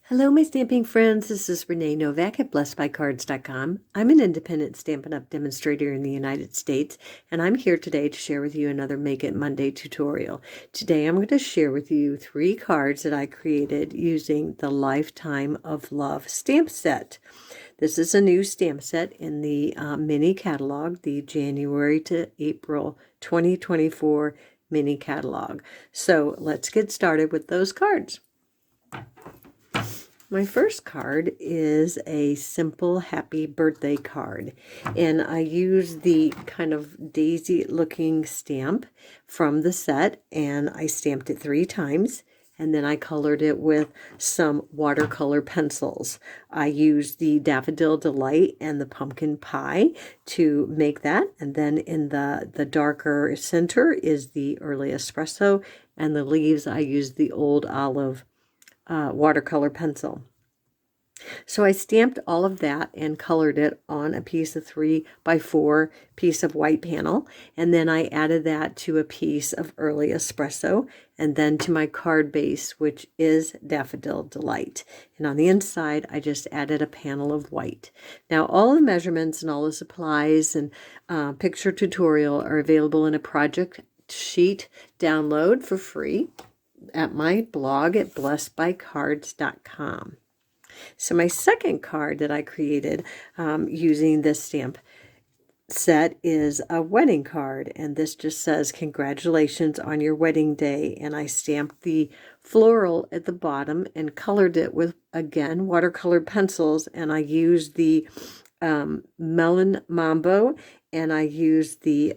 Hello, my stamping friends. This is Renee Novak at blessedbycards.com. I'm an independent Stampin' Up! Demonstrator in the United States, and I'm here today to share with you another Make It Monday tutorial. Today I'm going to share with you 3 cards that I created using the Lifetime of Love stamp set. This is a new stamp set in the mini catalog, the January to April 2024 mini catalog. So let's get started with those cards. My first card is a simple happy birthday card, and I use the kind of daisy looking stamp from the set, and I stamped it 3 times, and then I colored it with some watercolor pencils. I used the Daffodil Delight and the Pumpkin Pie to make that, and then in the darker center is the Early Espresso, and the leaves I used the Old Olive watercolor pencil. So I stamped all of that and colored it on a piece of 3x4 piece of white panel, and then I added that to a piece of Early Espresso, and then to my card base, which is Daffodil Delight. And on the inside I just added a panel of white. Now all the measurements and all the supplies and picture tutorial are available in a project sheet download for free at my blog at blessedbycards.com. So my second card that I created using this stamp set is a wedding card, and this just says congratulations on your wedding day, and I stamped the floral at the bottom and colored it with, again, watercolored pencils, and I used the Melon Mambo, and I used the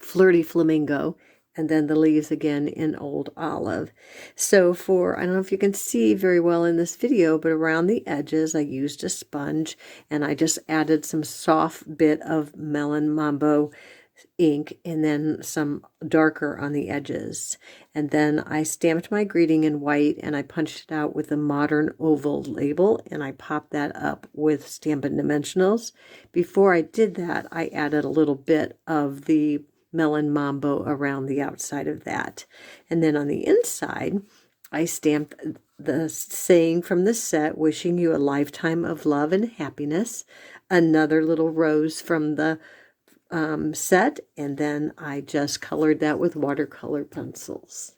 Flirty Flamingo, and then the leaves again in Old Olive. So I don't know if you can see very well in this video, but around the edges I used a sponge, and I just added some soft bit of Melon Mambo ink and then some darker on the edges. And then I stamped my greeting in white, and I punched it out with a modern oval label, and I popped that up with Stampin' Dimensionals. Before I did that, I added a little bit of the Melon Mambo around the outside of that. And then on the inside, I stamped the saying from the set, wishing you a lifetime of love and happiness, another little rose from the set, and then I just colored that with watercolor pencils.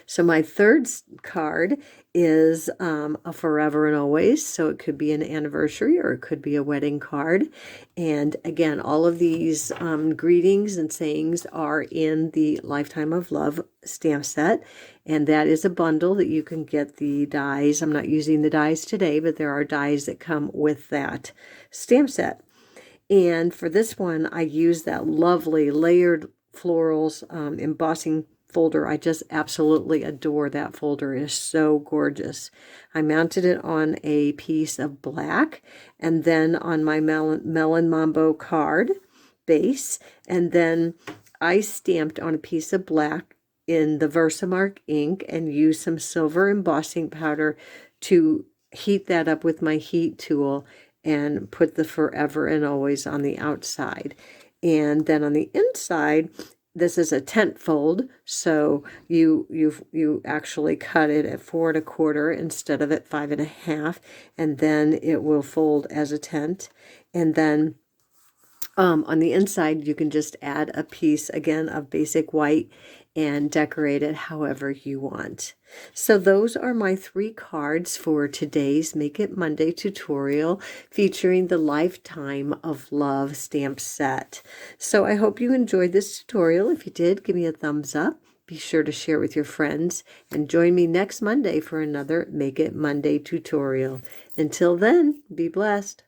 So my third card is a forever and always, so it could be an anniversary or it could be a wedding card. And again, all of these greetings and sayings are in the Lifetime of Love stamp set, and that is a bundle that you can get the dies. I'm not using the dies today, but there are dies that come with that stamp set. And for this one, I used that lovely layered florals embossing folder. I just absolutely adore that folder. It is so gorgeous. I mounted it on a piece of black, and then on my Melon Mambo card base, and then I stamped on a piece of black in the Versamark ink and used some silver embossing powder to heat that up with my heat tool and put the forever and always on the outside. And then on the inside, this is a tent fold, so you actually cut it at 4 1/4 instead of at 5 1/2, and then it will fold as a tent. And then on the inside, you can just add a piece again of basic white and decorate it however you want. So those are my 3 cards for today's Make It Monday tutorial featuring the Lifetime of Love stamp set. So I hope you enjoyed this tutorial. If you did, give me a thumbs up. Be sure to share with your friends, and join me next Monday for another Make It Monday tutorial. Until then, be blessed.